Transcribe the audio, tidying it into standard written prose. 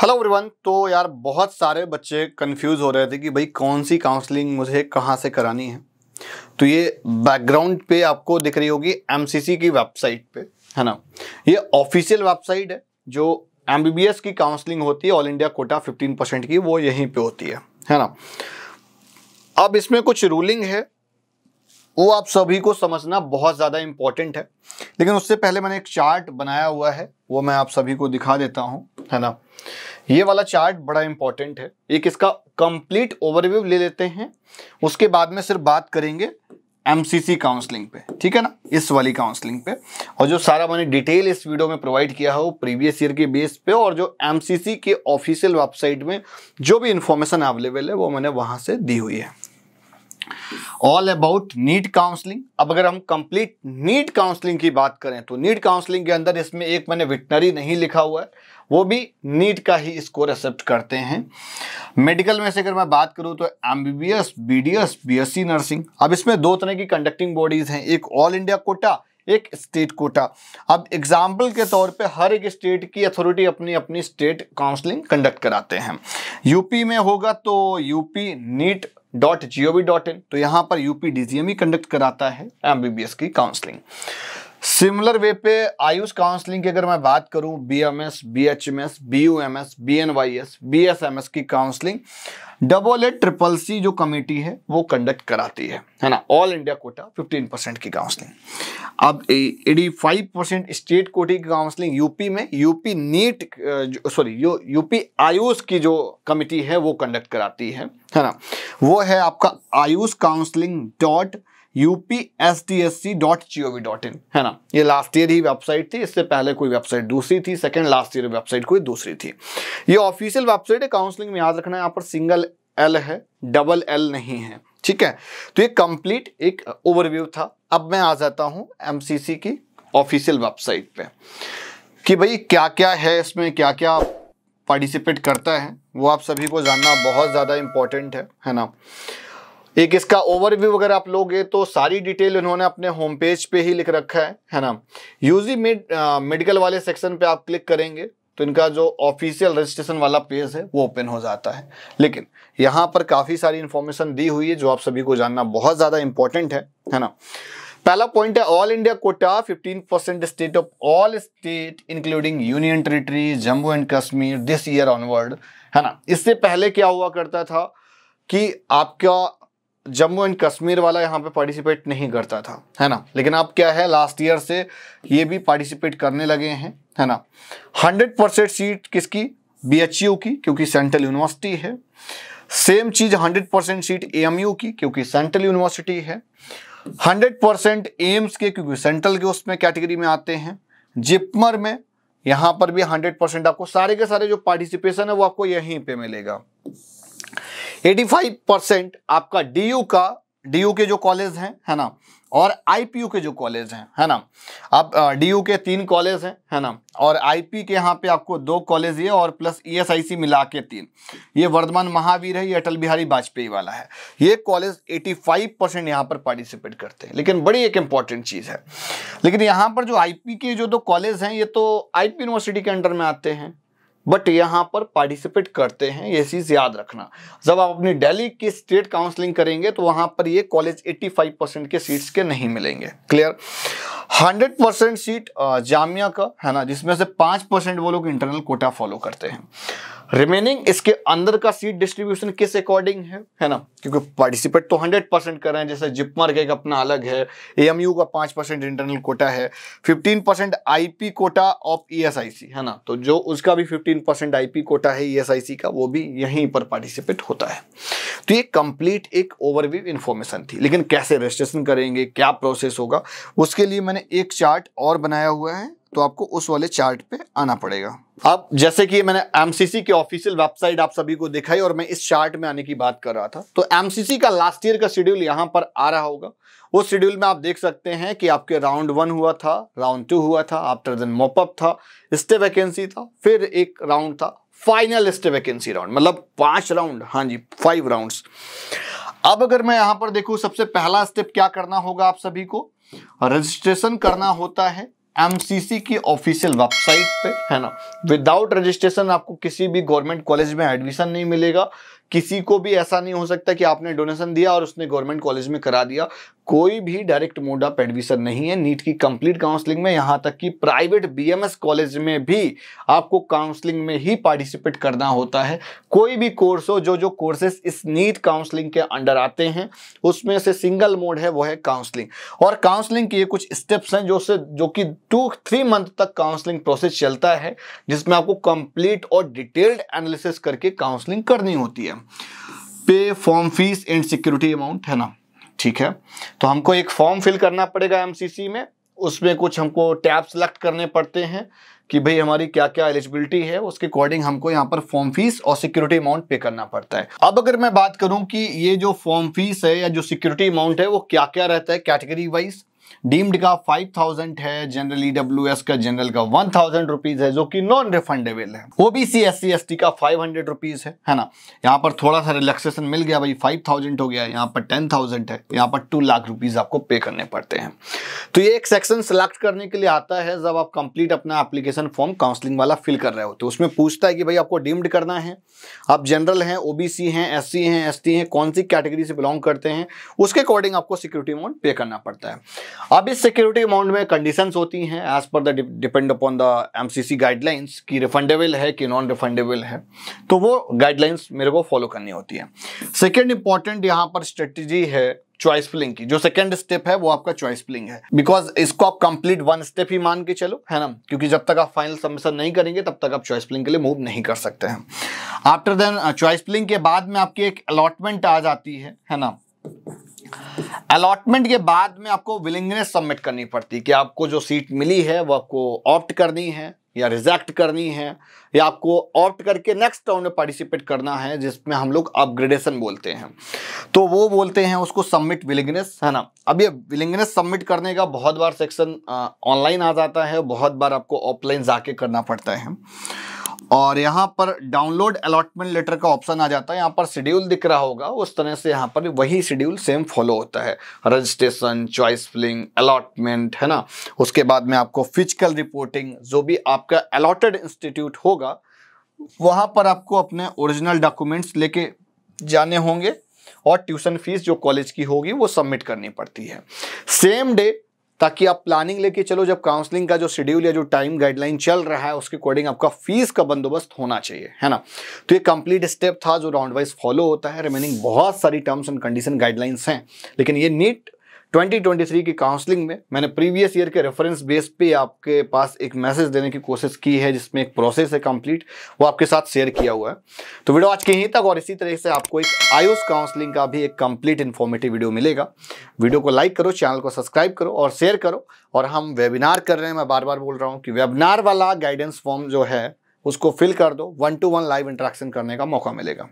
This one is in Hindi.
Hello everyone. तो यार बहुत सारे बच्चे कंफ्यूज हो रहे थे कि भाई कौन सी काउंसलिंग मुझे कहाँ से करानी है। तो ये बैकग्राउंड पे आपको दिख रही होगी एमसीसी की वेबसाइट पे, है ना। ये ऑफिशियल वेबसाइट है। जो एमबीबीएस की काउंसलिंग होती है ऑल इंडिया कोटा 15% की, वो यहीं पे होती है ना। अब इसमें कुछ रूलिंग है, वो आप सभी को समझना बहुत ज़्यादा इंपॉर्टेंट है। लेकिन उससे पहले मैंने एक चार्ट बनाया हुआ है, वो मैं आप सभी को दिखा देता हूँ, है ना। ये वाला चार्ट बड़ा इंपॉर्टेंट है। एक इसका कंप्लीट ओवरव्यू ले लेते हैं, उसके बाद में सिर्फ बात करेंगे एमसीसी काउंसलिंग पे, ठीक है ना, इस वाली काउंसलिंग पे। और जो सारा मैंने डिटेल इस वीडियो में प्रोवाइड किया है वो प्रीवियस ईयर के बेस पे, और जो एमसीसी के ऑफिशियल वेबसाइट में जो भी इंफॉर्मेशन अवेलेबल है वो मैंने वहां से दी हुई है। All about NEET counselling. अब अगर हम कंप्लीट नीट काउंसलिंग की बात करें तो नीट काउंसलिंग के अंदर इसमें एक मैंने विटनरी नहीं लिखा हुआ है, वो भी नीट का ही स्कोर एक्सेप्ट करते हैं। मेडिकल में से अगर मैं बात करूं तो एमबीबीएस, बीडीएस, बीएससी नर्सिंग। अब इसमें दो तरह की कंडक्टिंग बॉडीज हैं, एक ऑल इंडिया कोटा, एक स्टेट कोटा। अब एग्जाम्पल के तौर पे हर एक स्टेट की अथॉरिटी अपनी अपनी स्टेट काउंसलिंग कंडक्ट कराते हैं। यूपी में होगा तो यूपी NEET.gov.in, तो यहाँ पर यूपी DGM ही कंडक्ट कराता है एमबीबीएस की काउंसलिंग। सिमिलर वे पे आयुष काउंसलिंग की अगर मैं बात करूं, BMS, BHMS, BUMS, BNYS, BSMS की काउंसलिंग AAA जो कमेटी है वो कंडक्ट कराती है ना। ऑल इंडिया कोटा 15% की काउंसलिंग। अब 85% स्टेट कोटे की काउंसलिंग यूपी में यूपी आयुष की जो कमेटी है वो कंडक्ट कराती है ना। वो है आपका आयुष काउंसलिंग UPSTSC.gov.in, है ना। ये लास्ट ईयर ही वेबसाइट थी, इससे पहले कोई वेबसाइट दूसरी थी, सेकंड लास्ट ईयर वेबसाइट कोई दूसरी थी। ये ऑफिशियल वेबसाइट है। काउंसलिंग में याद रखना है, यहाँ पर सिंगल L है, डबल L नहीं है, ठीक है। तो ये कंप्लीट एक ओवरव्यू था। अब मैं आ जाता हूँ एमसीसी की ऑफिशियल वेबसाइट पे कि भाई क्या क्या है इसमें, क्या क्या पार्टिसिपेट करता है, वो आप सभी को जानना बहुत ज़्यादा इंपॉर्टेंट है ना। एक इसका ओवरव्यू वगैरह आप लोगे तो सारी डिटेल इन्होंने अपने होम पेज पे ही लिख रखा है ना। यूजी मेडिकल वाले सेक्शन पे आप क्लिक करेंगे तो इनका जो ऑफिशियल रजिस्ट्रेशन वाला पेज है वो ओपन हो जाता है। लेकिन यहाँ पर काफ़ी सारी इंफॉर्मेशन दी हुई है जो आप सभी को जानना बहुत ज़्यादा इंपॉर्टेंट है ना। पहला पॉइंट है all India quota 15% state of all state including union territory Jammu and Kashmir this year onward, है ना। इससे पहले क्या हुआ करता था कि आपका जम्मू एंड कश्मीर वाला यहाँ पे पार्टिसिपेट नहीं करता था, है ना। लेकिन अब क्या है, लास्ट ईयर से ये भी पार्टिसिपेट करने लगे हैं, है ना। 100% सीट किसकी, BHU की, क्योंकि सेंट्रल यूनिवर्सिटी है। सेम चीज 100% सीट AMU की, क्योंकि सेंट्रल यूनिवर्सिटी है। 100% एम्स के, क्योंकि सेंट्रल के उसमें कैटेगरी में आते हैं। जिपमर में यहाँ पर भी 100% आपको सारे के सारे जो पार्टिसिपेशन है वो आपको यहीं पे मिलेगा। 85% आपका DU के जो कॉलेज हैं, है ना, और IPU के जो कॉलेज हैं, है ना। अब DU के 3 कॉलेज हैं, है ना, और IP के यहाँ पे आपको 2 कॉलेज है और प्लस ESIC मिला के 3। ये वर्धमान महावीर है, ये अटल बिहारी वाजपेयी वाला है। ये कॉलेज 85% यहाँ पर पार्टिसिपेट करते हैं। लेकिन बड़ी एक इंपॉर्टेंट चीज़ है, लेकिन यहाँ पर जो IP के जो 2 कॉलेज हैं ये तो IP यूनिवर्सिटी के अंडर में आते हैं, बट यहाँ पर पार्टिसिपेट करते हैं, ये चीज़ याद रखना। जब आप अपनी दिल्ली की स्टेट काउंसलिंग करेंगे तो वहाँ पर ये कॉलेज 85% के सीट्स के नहीं मिलेंगे। क्लियर। 100% सीट जामिया का, है ना, जिसमें से 5% वो लोग इंटरनल कोटा फॉलो करते हैं। रिमेनिंग इसके अंदर का सीट डिस्ट्रीब्यूशन किस अकॉर्डिंग है ना, क्योंकि पार्टिसिपेट तो 100% कर रहे हैं। जैसे जिपमर का एक अपना अलग है, AMU का 5% इंटरनल कोटा है, 15% IP कोटा ऑफ ESIC, है ना, तो जो उसका भी 15% IP कोटा है ESIC का, वो भी यहीं पर पार्टिसिपेट होता है। तो ये कंप्लीट एक ओवरव्यू इन्फॉर्मेशन थी। लेकिन कैसे रजिस्ट्रेशन करेंगे, क्या प्रोसेस होगा, उसके लिए मैंने एक चार्ट और बनाया हुआ है, तो आपको उस वाले चार्ट पे आना पड़ेगा। अब जैसे कि मैंने एमसीसी की ऑफिशियल वेबसाइट आप सभी को दिखाई और मैं इस चार्ट में आने की बात कर रहा था, तो एमसीसी का लास्ट ईयर का शेड्यूल यहाँ पर आ रहा होगा। उस शेड्यूल में आप देख सकते हैं कि आपके राउंड 1 हुआ था, राउंड 2 हुआ था, आफ्टर देन मॉपअप था, स्टे वैकेंसी था, फिर एक राउंड था फाइनल स्टे वैकेंसी राउंड, मतलब 5 राउंड, हाँ जी 5 राउंड्स। अब अगर मैं यहाँ पर देखूँ, सबसे पहला स्टेप क्या करना होगा, आप सभी को रजिस्ट्रेशन करना होता है एमसीसी की ऑफिशियल वेबसाइट पे, है ना। विदाउट रजिस्ट्रेशन आपको किसी भी गवर्नमेंट कॉलेज में एडमिशन नहीं मिलेगा। किसी को भी ऐसा नहीं हो सकता कि आपने डोनेशन दिया और उसने गवर्नमेंट कॉलेज में करा दिया। कोई भी डायरेक्ट मोड ऑफ एडमिशन नहीं है नीट की कंप्लीट काउंसलिंग में। यहां तक कि प्राइवेट बीएमएस कॉलेज में भी आपको काउंसलिंग में ही पार्टिसिपेट करना होता है। कोई भी कोर्स हो, जो कोर्सेस इस नीट काउंसलिंग के अंडर आते हैं उसमें से सिंगल मोड है वो है काउंसलिंग। और काउंसलिंग के ये कुछ स्टेप्स हैं जो कि 2-3 मंथ तक काउंसलिंग प्रोसेस चलता है, जिसमें आपको कंप्लीट और डिटेल्ड एनालिसिस करके काउंसलिंग करनी होती है। पे, form fees and security amount, है ना, ठीक है। तो हमको एक फॉर्म फिल करना पड़ेगा एमसीसी में। उसमें कुछ हमको टैब सेलेक्ट करने पड़ते हैं कि भाई हमारी क्या क्या एलिजिबिलिटी है, उसके अकॉर्डिंग हमको यहाँ पर फॉर्म फीस और सिक्योरिटी अमाउंट पे करना पड़ता है। अब अगर मैं बात करूं कि ये जो फॉर्म फीस है या जो सिक्योरिटी अमाउंट है वो क्या क्या रहता है कैटेगरी वाइज। डीम्ड का 5000 है, जनरल ईडब्ल्यूएस का जनरल का 1000 रुपीज है जो कि नॉन रिफंडेबल है। ओबीसी एससी एसटी का 500 रुपीज है ना। यहाँ पर थोड़ा सा रिलैक्सेशन मिल गया भाई, 5000 हो गया, यहाँ पर 10,000 है, यहाँ पर 2 लाख रुपीज आपको पे करने पड़ते हैं। तो ये एक सेक्शन सिलेक्ट करने के लिए आता है जब आप कंप्लीट अपना एप्लीकेशन फॉर्म काउंसलिंग वाला फिल कर रहे हो। तो उसमें पूछता है कि भाई आपको डीम्ड करना है, आप जनरल हैं, ओबीसी हैं, एससी हैं, एसटी हैं, कौन सी कैटेगरी से बिलोंग करते हैं, उसके अकॉर्डिंग आपको सिक्योरिटी अमाउंट पे करना पड़ता है। अब इस सिक्योरिटी अमाउंट में कंडीशंस होती हैं as per the depend upon the MCC guidelines कि रिफंडेबल है कि नॉन रिफंडेबल है। तो वो गाइडलाइंस मेरे को फॉलो करनी होती है। सेकेंड इंपॉर्टेंट यहाँ पर स्ट्रेटेजी है चॉइस फिलिंग की। जो सेकंड स्टेप है वो आपका चॉइस फिलिंग है, बिकॉज इसको आप कंप्लीट 1 स्टेप ही मान के चलो, है ना, क्योंकि जब तक आप फाइनल सबमिशन नहीं करेंगे तब तक आप चॉइस फिलिंग के लिए मूव नहीं कर सकते हैं। आफ्टर देन चॉइस फिलिंग के बाद में आपकी एक अलॉटमेंट आ जाती है ना। अलॉटमेंट के बाद में आपको विलिंगनेस सबमिट करनी पड़ती है कि आपको जो सीट मिली है वो आपको ऑप्ट करनी है या रिजेक्ट करनी है, या आपको ऑप्ट करके नेक्स्ट राउंड में पार्टिसिपेट करना है, जिसमें हम लोग अपग्रेडेशन बोलते हैं। तो वो बोलते हैं उसको सबमिट विलिंगनेस, है ना। अब ये विलिंगनेस सबमिट करने का बहुत बार सेक्शन ऑनलाइन आ जाता है, बहुत बार आपको ऑफलाइन जाके करना पड़ता है। और यहाँ पर डाउनलोड अलॉटमेंट लेटर का ऑप्शन आ जाता है। यहाँ पर शेड्यूल दिख रहा होगा, उस तरह से यहाँ पर वही शेड्यूल सेम फॉलो होता है। रजिस्ट्रेशन, चॉइस फिलिंग, अलॉटमेंट, है ना। उसके बाद में आपको फिजिकल रिपोर्टिंग, जो भी आपका अलॉटेड इंस्टीट्यूट होगा वहाँ पर आपको अपने ओरिजिनल डॉक्यूमेंट्स लेके जाने होंगे, और ट्यूशन फीस जो कॉलेज की होगी वो सबमिट करनी पड़ती है सेम डे, ताकि आप प्लानिंग लेके चलो। जब काउंसलिंग का जो शेड्यूल या जो टाइम गाइडलाइन चल रहा है उसके अकॉर्डिंग आपका फीस का बंदोबस्त होना चाहिए, है ना। तो ये कंप्लीट स्टेप था जो राउंड वाइज फॉलो होता है। रिमेनिंग बहुत सारी टर्म्स एंड कंडीशन गाइडलाइंस हैं, लेकिन ये नीट 2023 की काउंसलिंग में मैंने प्रीवियस ईयर के रेफरेंस बेस पे आपके पास एक मैसेज देने की कोशिश की है, जिसमें एक प्रोसेस है कंप्लीट, वो आपके साथ शेयर किया हुआ है। तो वीडियो आज के यहीं तक, और इसी तरह से आपको एक आयुष काउंसलिंग का भी एक कंप्लीट इन्फॉर्मेटिव वीडियो मिलेगा। वीडियो को लाइक करो, चैनल को सब्सक्राइब करो और शेयर करो। और हम वेबिनार कर रहे हैं, मैं बार बार बोल रहा हूँ कि वेबिनार वाला गाइडेंस फॉर्म जो है उसको फिल कर दो, 1-to-1 लाइव इंटरेक्शन करने का मौका मिलेगा।